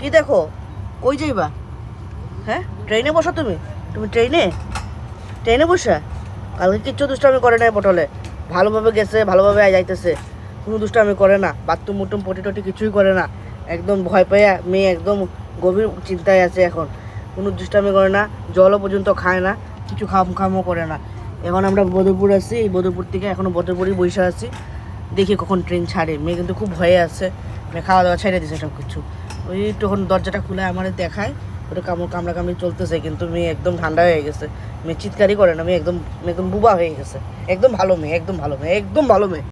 কি দেখো? কই যাইবা? হ্যাঁ, ট্রেনে বসো তুমি? তুমি ট্রেনে বসা? কালকে কিচ্ছু দুষ্টামি করে নাই পটলে, ভালোভাবে গেছে, ভালোভাবে যাইতেছে, কোনো দুষ্টামি করে না, বাথরুম মুটুম পটি টটি কিছুই করে না। একদম ভয় পেয়ে মেয়ে একদম গভীর চিন্তায় আছে এখন, কোনো দুষ্টামি করে না, জলও পর্যন্ত খায় না, কিছু খামও করে না। এখন আমরা বদরপুর আছি, এই বদরপুর থেকে এখনও বদরপুরই বসে আছি, দেখি কখন ট্রেন ছাড়ে। মেয়ে কিন্তু খুব ভয়ে আছে, মেয়ে খাওয়া দাওয়া ছেড়ে দিছে সব কিছু। ওই তখন দরজাটা খুলে আমার দেখায়, ওটা কামড়াকামড়ি চলতেছে, কিন্তু মেয়ে একদম ঠান্ডা হয়ে গেছে, মেয়ে চিৎকারই করে না, মেয়ে একদম একদম বুবা হয়ে গেছে। একদম ভালো মেয়ে, একদম ভালো মেয়ে, একদম ভালো মেয়ে।